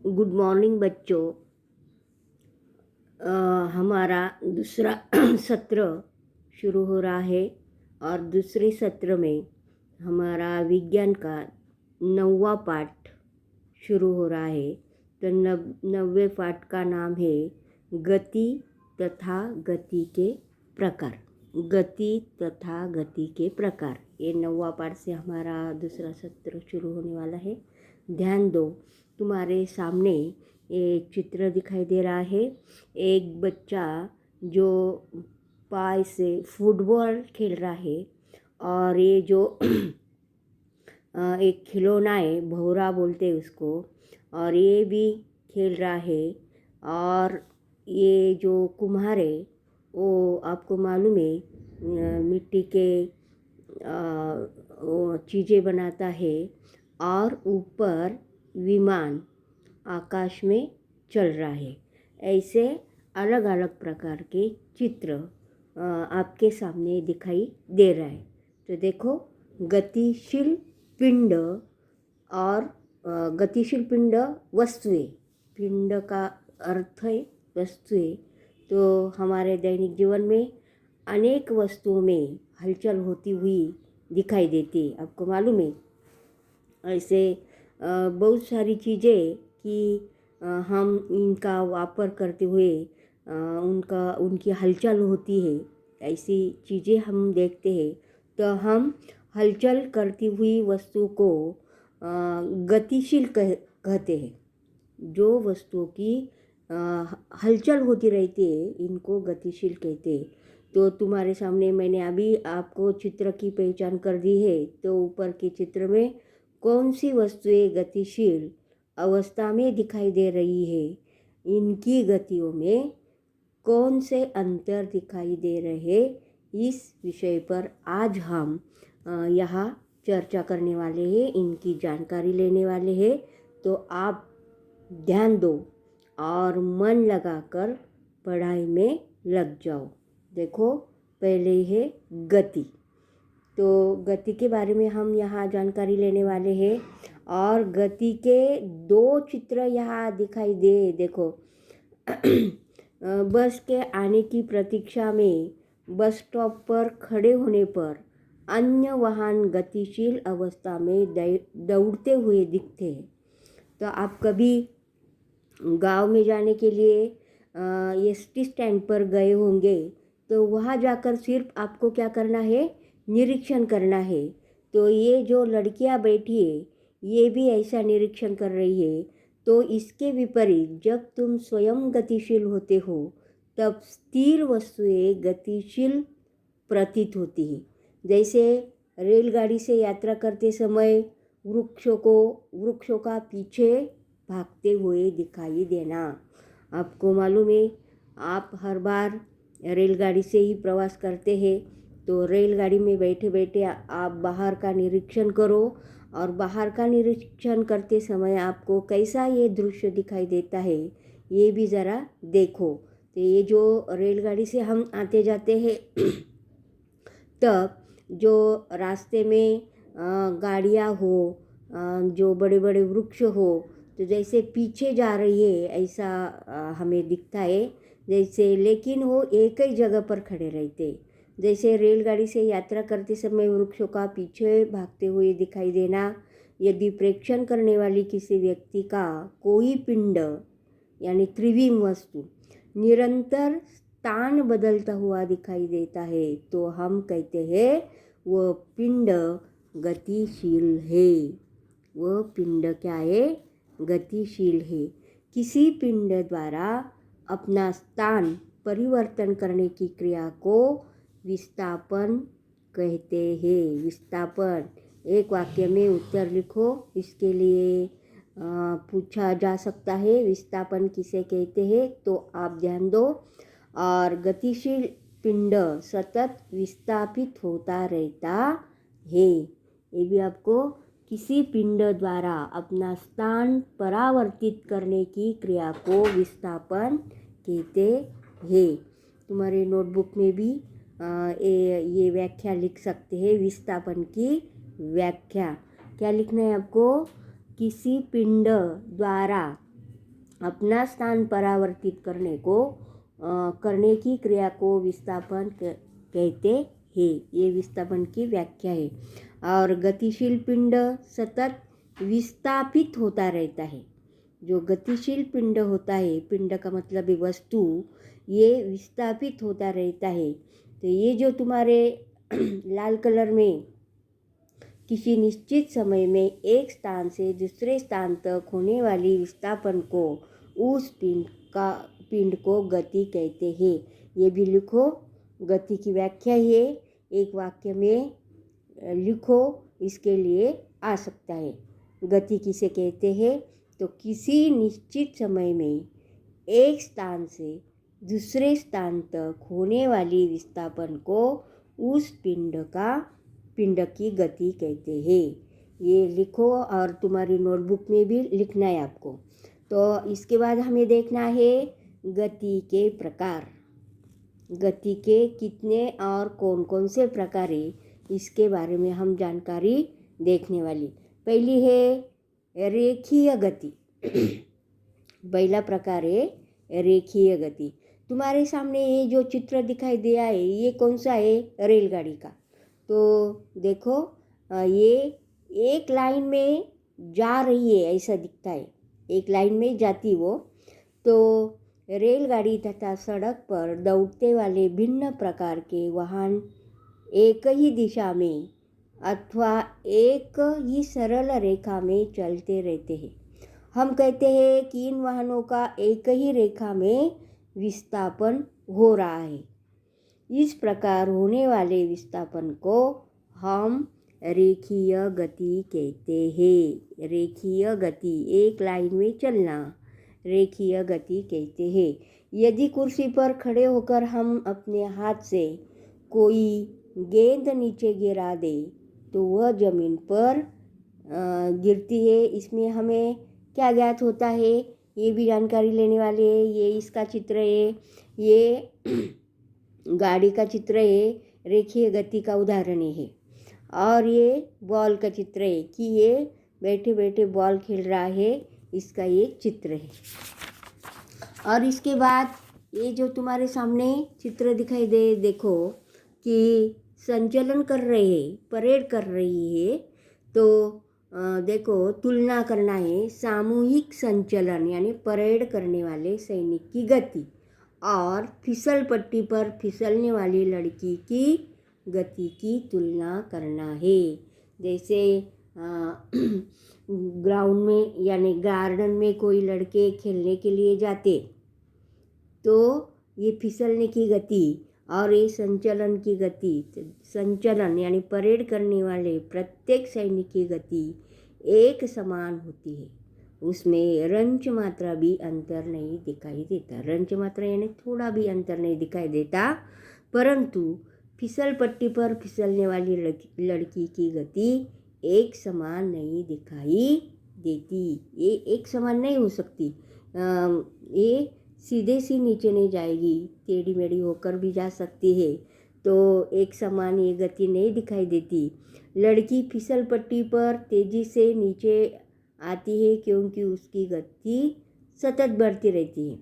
Good morning बच्चों। हमारा दूसरा सत्र शुरू हो रहा है और दूसरे सत्र में हमारा विज्ञान का 9वां पाठ शुरू हो रहा है। तो 9वें पाठ का नाम है गति तथा गति के प्रकार। गति तथा गति के प्रकार, ये 9वां पाठ से हमारा दूसरा सत्र शुरू होने वाला है। ध्यान दो, तुम्हारे सामने एक चित्र दिखाई दे रहा है। एक बच्चा जो पाय से फुटबॉल खेल रहा है और ये जो एक खिलौना है, भौरा बोलते हैं उसको, और ये भी खेल रहा है। और ये जो कुम्हार है वो आपको मालूम है मिट्टी के चीज़ें बनाता है और ऊपर विमान आकाश में चल रहा है। ऐसे अलग अलग प्रकार के चित्र आपके सामने दिखाई दे रहा है। तो देखो, गतिशील पिंड और गतिशील पिंड वस्तुएं। पिंड का अर्थ है वस्तुएं। तो हमारे दैनिक जीवन में अनेक वस्तुओं में हलचल होती हुई दिखाई देती है, आपको मालूम है। ऐसे बहुत सारी चीज़ें कि हम इनका वापर करते हुए उनकी हलचल होती है। ऐसी चीज़ें हम देखते हैं तो हम हलचल करती हुई वस्तु को गतिशील कहते हैं। जो वस्तुओं की हलचल होती रहती है इनको गतिशील कहते हैं। तो तुम्हारे सामने मैंने अभी आपको चित्र की पहचान कर दी है। तो ऊपर के चित्र में कौन सी वस्तुएं गतिशील अवस्था में दिखाई दे रही है, इनकी गतियों में कौन से अंतर दिखाई दे रहे, इस विषय पर आज हम यहाँ चर्चा करने वाले हैं, इनकी जानकारी लेने वाले हैं। तो आप ध्यान दो और मन लगाकर पढ़ाई में लग जाओ। देखो, पहले है गति। तो गति के बारे में हम यहाँ जानकारी लेने वाले हैं और गति के दो चित्र यहाँ दिखाई दे। देखो, बस के आने की प्रतीक्षा में बस स्टॉप पर खड़े होने पर अन्य वाहन गतिशील अवस्था में दौड़ते हुए दिखते हैं। तो आप कभी गांव में जाने के लिए एसटी स्टैंड पर गए होंगे, तो वहाँ जाकर सिर्फ आपको क्या करना है, निरीक्षण करना है। तो ये जो लड़कियाँ बैठी है ये भी ऐसा निरीक्षण कर रही है। तो इसके विपरीत जब तुम स्वयं गतिशील होते हो तब स्थिर वस्तुएं गतिशील प्रतीत होती है। जैसे रेलगाड़ी से यात्रा करते समय वृक्षों का पीछे भागते हुए दिखाई देना। आपको मालूम है, आप हर बार रेलगाड़ी से ही प्रवास करते हैं। तो रेलगाड़ी में बैठे बैठे आप बाहर का निरीक्षण करो और बाहर का निरीक्षण करते समय आपको कैसा ये दृश्य दिखाई देता है ये भी ज़रा देखो। तो ये जो रेलगाड़ी से हम आते जाते हैं तब जो रास्ते में गाड़ियाँ हो, जो बड़े बड़े वृक्ष हो, तो जैसे पीछे जा रही है ऐसा हमें दिखता है। जैसे लेकिन वो एक ही जगह पर खड़े रहते। जैसे रेलगाड़ी से यात्रा करते समय वृक्षों का पीछे भागते हुए दिखाई देना। यदि प्रेक्षण करने वाली किसी व्यक्ति का कोई पिंड यानी त्रिविम वस्तु निरंतर स्थान बदलता हुआ दिखाई देता है तो हम कहते हैं वह पिंड गतिशील है। वह पिंड क्या है, गतिशील है। किसी पिंड द्वारा अपना स्थान परिवर्तन करने की क्रिया को विस्थापन कहते हैं। विस्थापन। एक वाक्य में उत्तर लिखो। इसके लिए पूछा जा सकता है विस्थापन किसे कहते हैं, तो आप ध्यान दो। और गतिशील पिंड सतत विस्थापित होता रहता है। ये भी आपको किसी पिंड द्वारा अपना स्थान परावर्तित करने की क्रिया को विस्थापन कहते हैं। तुम्हारे नोटबुक में भी ये व्याख्या लिख सकते हैं। विस्थापन की व्याख्या क्या लिखना है आपको, किसी पिंड द्वारा अपना स्थान परावर्तित करने की क्रिया को विस्थापन कहते हैं। ये विस्थापन की व्याख्या है। और गतिशील पिंड सतत विस्थापित होता रहता है। जो गतिशील पिंड होता है, पिंड का मतलब है वस्तु, ये विस्थापित होता रहता है। तो ये जो तुम्हारे लाल कलर में किसी निश्चित समय में एक स्थान से दूसरे स्थान तक होने वाली विस्थापन को, उस पिंड को गति कहते हैं। ये भी लिखो, गति की व्याख्या है, एक वाक्य में लिखो, इसके लिए आ सकता है। गति किसे कहते हैं? तो किसी निश्चित समय में एक स्थान से दूसरे स्थान तक होने वाली विस्थापन को उस पिंड की गति कहते हैं। ये लिखो और तुम्हारी नोटबुक में भी लिखना है आपको। तो इसके बाद हमें देखना है गति के प्रकार। गति के कितने और कौन कौन से प्रकार है, इसके बारे में हम जानकारी देखने वाली। पहली है रेखीय गति। पहला प्रकार है रेखीय गति। तुम्हारे सामने ये जो चित्र दिखाई दिया है, ये कौन सा है? रेलगाड़ी का। तो देखो, ये एक लाइन में जा रही है, ऐसा दिखता है, एक लाइन में जाती वो। तो रेलगाड़ी तथा सड़क पर दौड़ते वाले भिन्न प्रकार के वाहन एक ही दिशा में अथवा एक ही सरल रेखा में चलते रहते हैं। हम कहते हैं कि इन वाहनों का एक ही रेखा में विस्थापन हो रहा है। इस प्रकार होने वाले विस्थापन को हम रेखीय गति कहते हैं। रेखीय गति, एक लाइन में चलना, रेखीय गति कहते हैं। यदि कुर्सी पर खड़े होकर हम अपने हाथ से कोई गेंद नीचे गिरा दे तो वह जमीन पर गिरती है। इसमें हमें क्या ज्ञात होता है, ये भी जानकारी लेने वाले हैं। ये इसका चित्र है, ये गाड़ी का चित्र है, रेखीय गति का उदाहरण है। और ये बॉल का चित्र है कि ये बैठे बैठे बॉल खेल रहा है, इसका ये चित्र है। और इसके बाद ये जो तुम्हारे सामने चित्र दिखाई दे, देखो कि संचलन कर रहे हैं, परेड कर रही है। तो देखो, तुलना करना है सामूहिक संचलन यानी परेड करने वाले सैनिक की गति और फिसल पट्टी पर फिसलने वाली लड़की की गति की तुलना करना है। जैसे ग्राउंड में यानी गार्डन में कोई लड़के खेलने के लिए जाते, तो ये फिसलने की गति और ये संचलन की गति, संचलन यानी परेड करने वाले प्रत्येक सैनिक की गति एक समान होती है। उसमें रंच मात्रा भी अंतर नहीं दिखाई देता। रंच मात्रा यानी थोड़ा भी अंतर नहीं दिखाई देता, परंतु फिसल पट्टी पर फिसलने वाली लड़की की गति एक समान नहीं दिखाई देती। ये एक समान नहीं हो सकती। ये सीधे सी नीचे नहीं जाएगी, टेढ़ी मेढ़ी होकर भी जा सकती है। तो एक समान ये गति नहीं दिखाई देती। लड़की फिसल पट्टी पर तेजी से नीचे आती है क्योंकि उसकी गति सतत बढ़ती रहती है।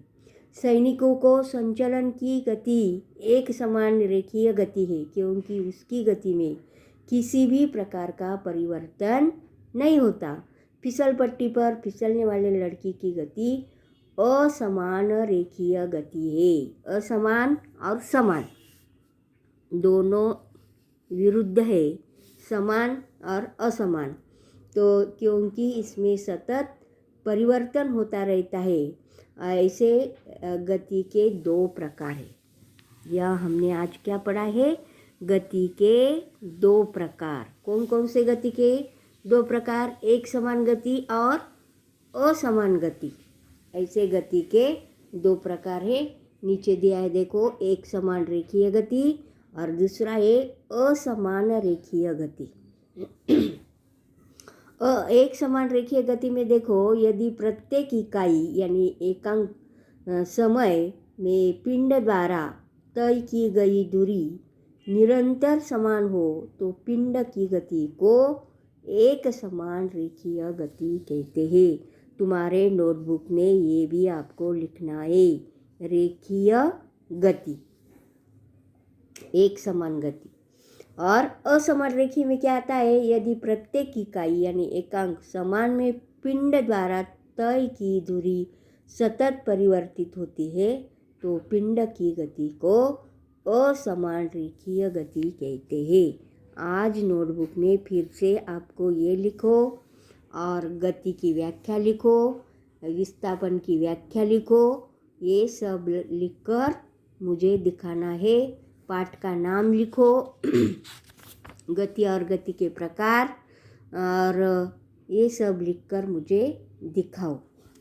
सैनिकों को संचलन की गति एक समान रेखीय गति है क्योंकि उसकी गति में किसी भी प्रकार का परिवर्तन नहीं होता। फिसल पट्टी पर फिसलने वाले लड़की की गति असमान रेखीय गति है। असमान और समान दोनों विरुद्ध है, समान और असमान। तो क्योंकि इसमें सतत परिवर्तन होता रहता है, ऐसे गति के दो प्रकार है। यह हमने आज क्या पढ़ा है? गति के दो प्रकार। कौन कौन से गति के दो प्रकार? एक समान गति और असमान गति। ऐसे गति के दो प्रकार है। नीचे दिया है देखो, एक समान रेखीय गति और दूसरा है असमान रेखीय गति। एक समान रेखीय गति में देखो, यदि प्रत्येक इकाई यानी एकांक समय में पिंड द्वारा तय की गई दूरी निरंतर समान हो तो पिंड की गति को एक समान रेखीय गति कहते हैं। तुम्हारे नोटबुक में ये भी आपको लिखना है। रेखीय गति, एक समान गति। और असमान रेखी में क्या आता है, यदि प्रत्येक इकाई यानी एकांक समान में पिंड द्वारा तय की दूरी सतत परिवर्तित होती है तो पिंड की गति को असमान रेखीय गति कहते हैं। आज नोटबुक में फिर से आपको ये लिखो और गति की व्याख्या लिखो, विस्थापन की व्याख्या लिखो, ये सब लिखकर मुझे दिखाना है। पाठ का नाम लिखो, गति और गति के प्रकार, और ये सब लिखकर मुझे दिखाओ।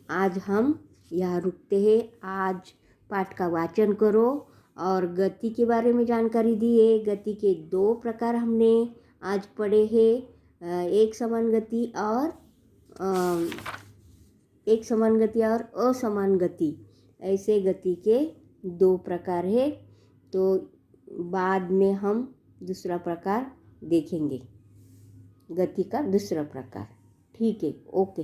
आज हम यहाँ रुकते हैं। आज पाठ का वाचन करो और गति के बारे में जानकारी दी है। गति के 2 प्रकार हमने आज पढ़े हैं, एक समान गति और असमान गति। ऐसे गति के 2 प्रकार है। तो बाद में हम दूसरा प्रकार देखेंगे, गति का दूसरा प्रकार। ठीक है, ओके।